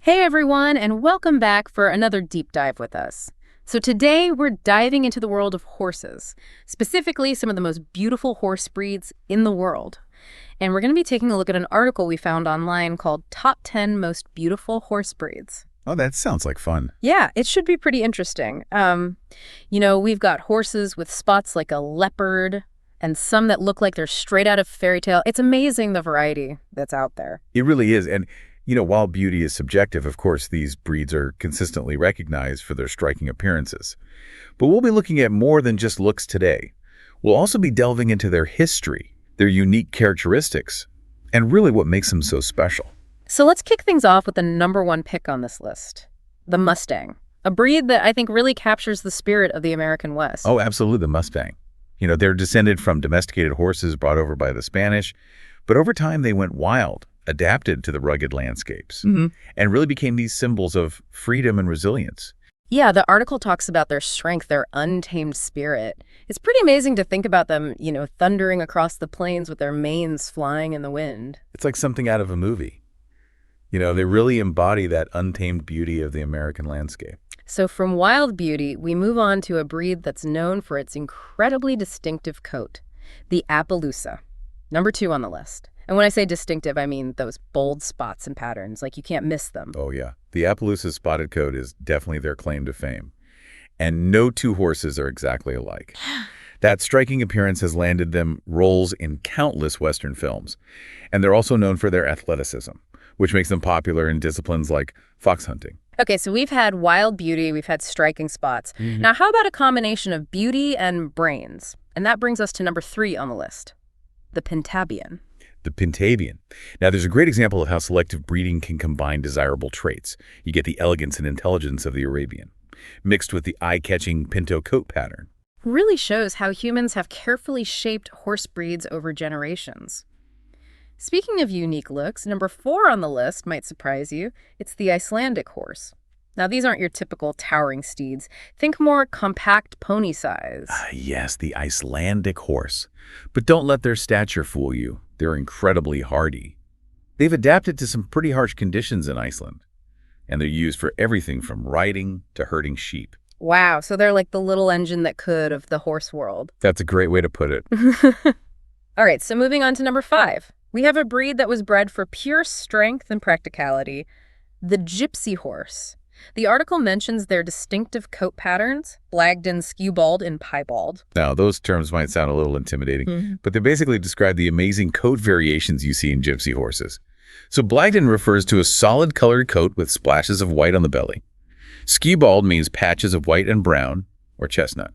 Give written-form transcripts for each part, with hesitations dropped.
Hey everyone, and welcome back for another deep dive with us. So today we're diving into the world of horses, specifically some of the most beautiful horse breeds in the world. And we're going to be taking a look at an article we found online called Top 10 Most Beautiful Horse Breeds. Oh, that sounds like fun. Yeah, it should be pretty interesting. We've got horses with spots like a leopard and some that look like they're straight out of fairy tale. It's amazing the variety that's out there. It really is. And, while beauty is subjective, of course, these breeds are consistently recognized for their striking appearances. But we'll be looking at more than just looks today. We'll also be delving into their history, their unique characteristics, and really what makes them so special. So let's kick things off with the number one pick on this list, the Mustang, a breed that I think really captures the spirit of the American West. Oh, absolutely, the Mustang. They're descended from domesticated horses brought over by the Spanish, but over time they went wild, adapted to the rugged landscapes, and really became these symbols of freedom and resilience. Yeah, the article talks about their strength, their untamed spirit. It's pretty amazing to think about them, thundering across the plains with their manes flying in the wind. It's like something out of a movie. They really embody that untamed beauty of the American landscape. So from wild beauty, we move on to a breed that's known for its incredibly distinctive coat, the Appaloosa, number 2 on the list. And when I say distinctive, I mean those bold spots and patterns, like you can't miss them. Oh, yeah. The Appaloosa spotted coat is definitely their claim to fame. And no two horses are exactly alike. That striking appearance has landed them roles in countless Western films. And they're also known for their athleticism, which makes them popular in disciplines like fox hunting. Okay, so we've had wild beauty, we've had striking spots. Now, how about a combination of beauty and brains? And that brings us to number 3 on the list, the Pintabian. The Pintabian. Now, there's a great example of how selective breeding can combine desirable traits. You get the elegance and intelligence of the Arabian, mixed with the eye-catching pinto coat pattern. Really shows how humans have carefully shaped horse breeds over generations. Speaking of unique looks, number 4 on the list might surprise you. It's the Icelandic horse. Now, these aren't your typical towering steeds. Think more compact pony size. Yes, the Icelandic horse. But don't let their stature fool you. They're incredibly hardy. They've adapted to some pretty harsh conditions in Iceland, and they're used for everything from riding to herding sheep. Wow, so they're like the little engine that could of the horse world. That's a great way to put it. All right, so moving on to number 5. We have a breed that was bred for pure strength and practicality, the Gypsy horse. The article mentions their distinctive coat patterns, Blagden, Skewbald, and Piebald. Now, those terms might sound a little intimidating, but they basically describe the amazing coat variations you see in gypsy horses. So Blagden refers to a solid colored coat with splashes of white on the belly. Skewbald means patches of white and brown, or chestnut.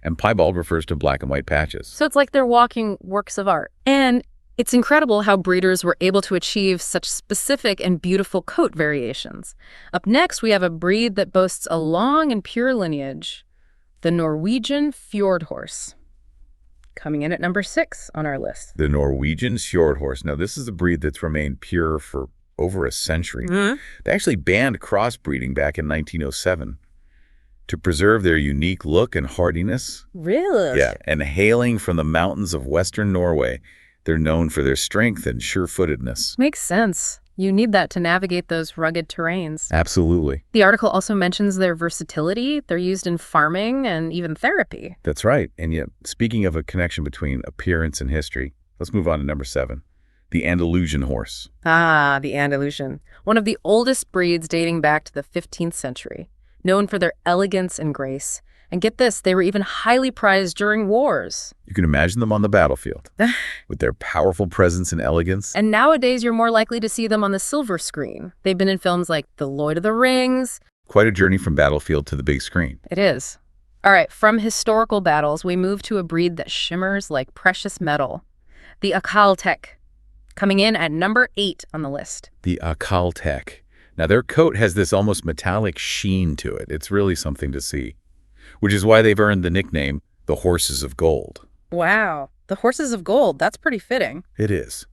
And Piebald refers to black and white patches. So it's like they're walking works of art. And it's incredible how breeders were able to achieve such specific and beautiful coat variations. Up next, we have a breed that boasts a long and pure lineage, the Norwegian Fjord horse. Coming in at number 6 on our list. The Norwegian Fjord horse. Now, this is a breed that's remained pure for over a century. They actually banned crossbreeding back in 1907 to preserve their unique look and hardiness. Really? Yeah, and hailing from the mountains of western Norway, they're known for their strength and sure-footedness. Makes sense. You need that to navigate those rugged terrains. Absolutely. The article also mentions their versatility. They're used in farming and even therapy. That's right. And yet, speaking of a connection between appearance and history, let's move on to number 7, the Andalusian horse. Ah, the Andalusian. One of the oldest breeds dating back to the 15th century, known for their elegance and grace. And get this, they were even highly prized during wars. You can imagine them on the battlefield with their powerful presence and elegance. And nowadays, you're more likely to see them on the silver screen. They've been in films like The Lord of the Rings. Quite a journey from battlefield to the big screen. It is. All right, from historical battles, we move to a breed that shimmers like precious metal, the Akhal-Teke, coming in at number 8 on the list. The Akhal-Teke. Now, their coat has this almost metallic sheen to it. It's really something to see, which is why they've earned the nickname the Horses of Gold. Wow, the Horses of Gold, that's pretty fitting. It is.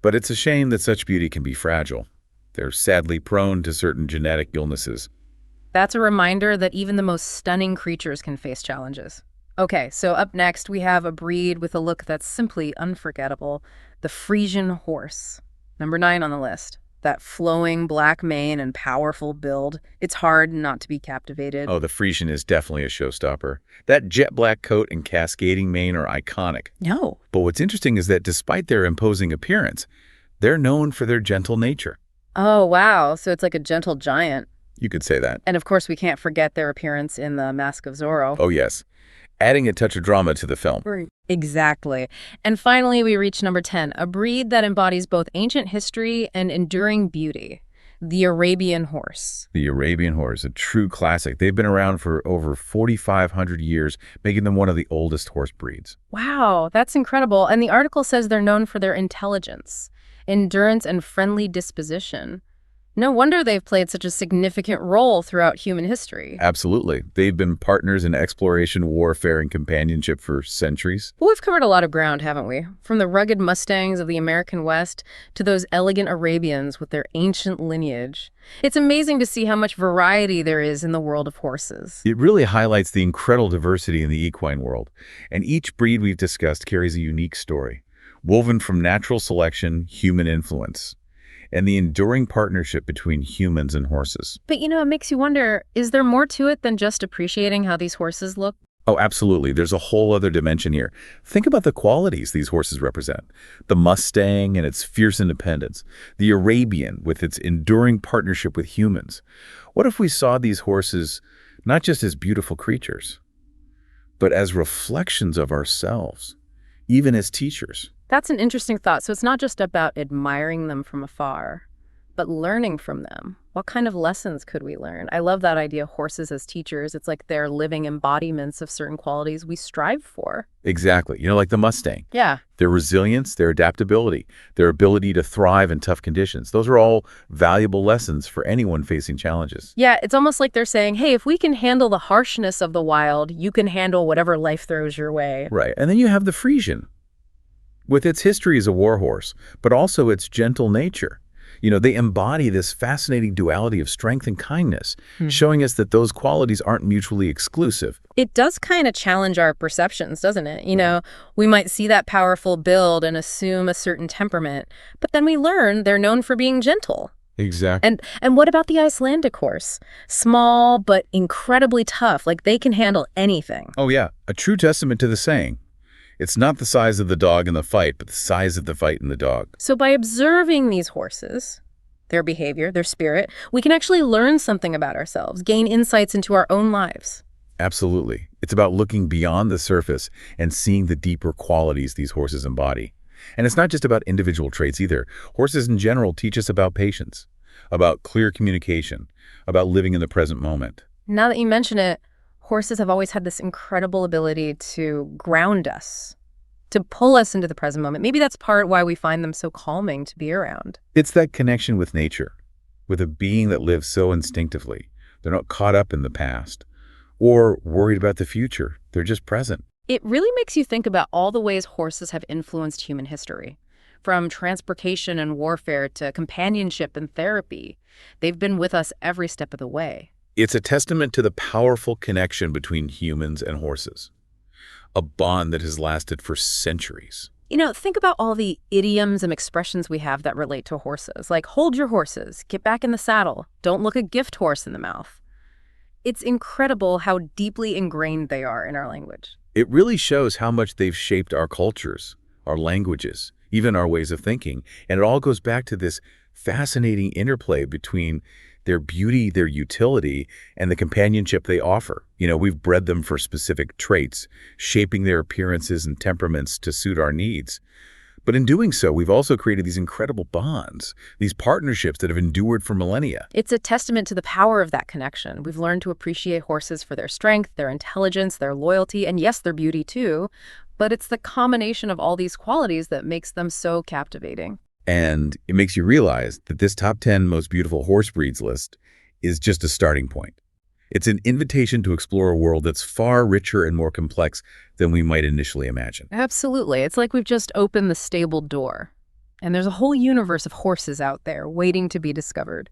But it's a shame that such beauty can be fragile. They're sadly prone to certain genetic illnesses. That's a reminder that even the most stunning creatures can face challenges. Okay, so up next we have a breed with a look that's simply unforgettable, the Frisian horse. Number 9 on the list. That flowing black mane and powerful build. It's hard not to be captivated. Oh, the Frisian is definitely a showstopper. That jet black coat and cascading mane are iconic. No. But what's interesting is that despite their imposing appearance, they're known for their gentle nature. Oh, wow. So it's like a gentle giant. You could say that. And of course, we can't forget their appearance in The Mask of Zorro. Oh, yes. Adding a touch of drama to the film. Exactly. And finally, we reach number 10, a breed that embodies both ancient history and enduring beauty, the Arabian horse. The Arabian horse, a true classic. They've been around for over 4,500 years, making them one of the oldest horse breeds. Wow, that's incredible. And the article says they're known for their intelligence, endurance, and friendly disposition. No wonder they've played such a significant role throughout human history. Absolutely. They've been partners in exploration, warfare, and companionship for centuries. Well, we've covered a lot of ground, haven't we? From the rugged Mustangs of the American West to those elegant Arabians with their ancient lineage. It's amazing to see how much variety there is in the world of horses. It really highlights the incredible diversity in the equine world. And each breed we've discussed carries a unique story, woven from natural selection, human influence, and the enduring partnership between humans and horses. But it makes you wonder, is there more to it than just appreciating how these horses look? Oh, absolutely. There's a whole other dimension here. Think about the qualities these horses represent. The Mustang and its fierce independence. The Arabian with its enduring partnership with humans. What if we saw these horses not just as beautiful creatures, but as reflections of ourselves, even as teachers? That's an interesting thought. So it's not just about admiring them from afar, but learning from them. What kind of lessons could we learn? I love that idea, horses as teachers. It's like they're living embodiments of certain qualities we strive for. Exactly. Like the Mustang. Yeah. Their resilience, their adaptability, their ability to thrive in tough conditions. Those are all valuable lessons for anyone facing challenges. Yeah, it's almost like they're saying, hey, if we can handle the harshness of the wild, you can handle whatever life throws your way. Right. And then you have the Frisian, with its history as a warhorse, but also its gentle nature. They embody this fascinating duality of strength and kindness, showing us that those qualities aren't mutually exclusive. It does kind of challenge our perceptions, doesn't it? We might see that powerful build and assume a certain temperament, but then we learn they're known for being gentle. Exactly. And what about the Icelandic horse? Small, but incredibly tough, like they can handle anything. Oh, yeah. A true testament to the saying. It's not the size of the dog in the fight, but the size of the fight in the dog. So by observing these horses, their behavior, their spirit, we can actually learn something about ourselves, gain insights into our own lives. Absolutely. It's about looking beyond the surface and seeing the deeper qualities these horses embody. And it's not just about individual traits either. Horses in general teach us about patience, about clear communication, about living in the present moment. Now that you mention it, horses have always had this incredible ability to ground us, to pull us into the present moment. Maybe that's part why we find them so calming to be around. It's that connection with nature, with a being that lives so instinctively. They're not caught up in the past or worried about the future. They're just present. It really makes you think about all the ways horses have influenced human history. From transportation and warfare to companionship and therapy, they've been with us every step of the way. It's a testament to the powerful connection between humans and horses, a bond that has lasted for centuries. Think about all the idioms and expressions we have that relate to horses, like hold your horses, get back in the saddle, don't look a gift horse in the mouth. It's incredible how deeply ingrained they are in our language. It really shows how much they've shaped our cultures, our languages, even our ways of thinking. And it all goes back to this fascinating interplay between their beauty, their utility, and the companionship they offer. We've bred them for specific traits, shaping their appearances and temperaments to suit our needs. But in doing so, we've also created these incredible bonds, these partnerships that have endured for millennia. It's a testament to the power of that connection. We've learned to appreciate horses for their strength, their intelligence, their loyalty, and yes, their beauty too. But it's the combination of all these qualities that makes them so captivating. And it makes you realize that this top 10 most beautiful horse breeds list is just a starting point. It's an invitation to explore a world that's far richer and more complex than we might initially imagine. Absolutely. It's like we've just opened the stable door. And there's a whole universe of horses out there waiting to be discovered.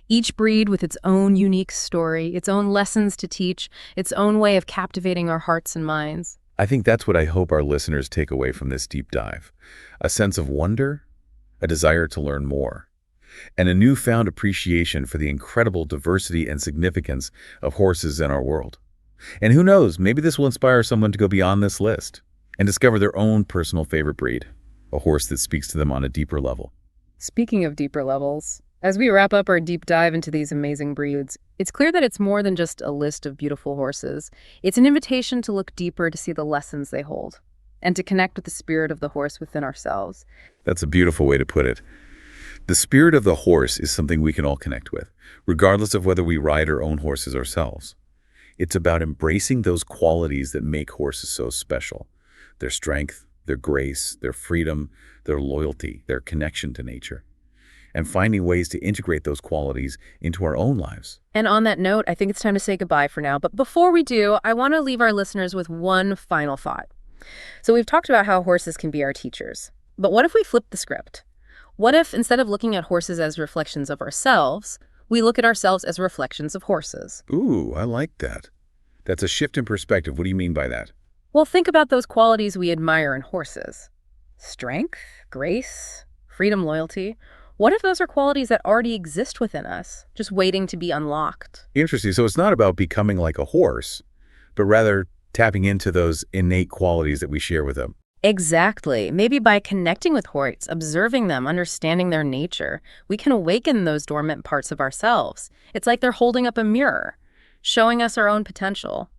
Each breed with its own unique story, its own lessons to teach, its own way of captivating our hearts and minds. I think that's what I hope our listeners take away from this deep dive. A sense of wonder, a desire to learn more. and a newfound appreciation for the incredible diversity and significance of horses in our world. And who knows, maybe this will inspire someone to go beyond this list and discover their own personal favorite breed, a horse that speaks to them on a deeper level. Speaking of deeper levels, as we wrap up our deep dive into these amazing breeds, it's clear that it's more than just a list of beautiful horses. It's an invitation to look deeper to see the lessons they hold and to connect with the spirit of the horse within ourselves. That's a beautiful way to put it. The spirit of the horse is something we can all connect with, regardless of whether we ride or own horses ourselves. It's about embracing those qualities that make horses so special: their strength, their grace, their freedom, their loyalty, their connection to nature, and finding ways to integrate those qualities into our own lives. And on that note, I think it's time to say goodbye for now. But before we do, I want to leave our listeners with one final thought. So we've talked about how horses can be our teachers. But what if we flip the script? What if, instead of looking at horses as reflections of ourselves, we look at ourselves as reflections of horses? Ooh, I like that. That's a shift in perspective. What do you mean by that? Well, think about those qualities we admire in horses. Strength, grace, freedom, loyalty. What if those are qualities that already exist within us, just waiting to be unlocked? Interesting. So it's not about becoming like a horse, but rather tapping into those innate qualities that we share with them. Exactly. Maybe by connecting with horses, observing them, understanding their nature, we can awaken those dormant parts of ourselves. It's like they're holding up a mirror, showing us our own potential.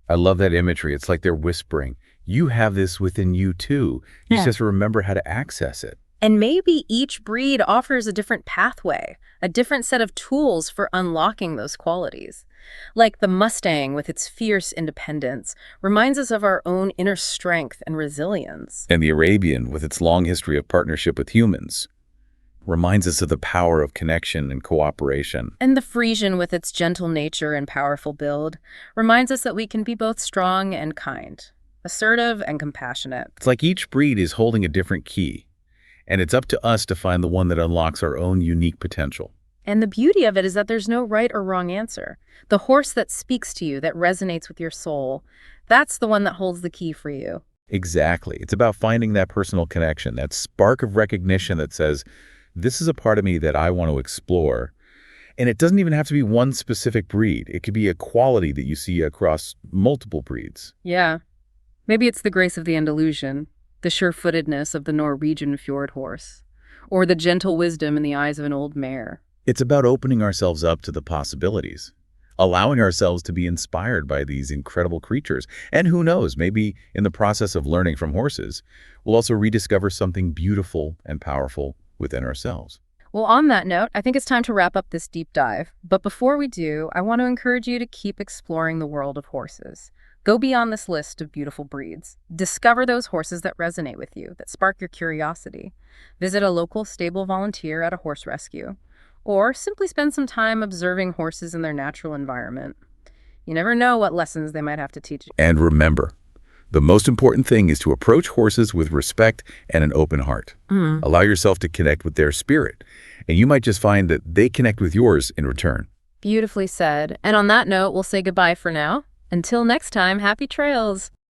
I love that imagery. It's like they're whispering, you have this within you too. You just have to remember how to access it. And maybe each breed offers a different pathway, a different set of tools for unlocking those qualities. Like the Mustang with its fierce independence reminds us of our own inner strength and resilience. And the Arabian, with its long history of partnership with humans, reminds us of the power of connection and cooperation. And the Frisian, with its gentle nature and powerful build, reminds us that we can be both strong and kind, assertive and compassionate. It's like each breed is holding a different key, and it's up to us to find the one that unlocks our own unique potential. And the beauty of it is that there's no right or wrong answer. The horse that speaks to you, that resonates with your soul, that's the one that holds the key for you. Exactly. It's about finding that personal connection, that spark of recognition that says, this is a part of me that I want to explore. And it doesn't even have to be one specific breed. It could be a quality that you see across multiple breeds. Yeah. Maybe it's the grace of the Andalusian, the sure-footedness of the Norwegian fjord horse, or the gentle wisdom in the eyes of an old mare. It's about opening ourselves up to the possibilities, allowing ourselves to be inspired by these incredible creatures. And who knows, maybe in the process of learning from horses, we'll also rediscover something beautiful and powerful within ourselves. Well, on that note, I think it's time to wrap up this deep dive. But before we do, I want to encourage you to keep exploring the world of horses. Go beyond this list of beautiful breeds. Discover those horses that resonate with you, that spark your curiosity. Visit a local stable volunteer at a horse rescue, or simply spend some time observing horses in their natural environment. You never know what lessons they might have to teach you. And remember, the most important thing is to approach horses with respect and an open heart. Allow yourself to connect with their spirit, and you might just find that they connect with yours in return. Beautifully said. And on that note, we'll say goodbye for now. Until next time, happy trails.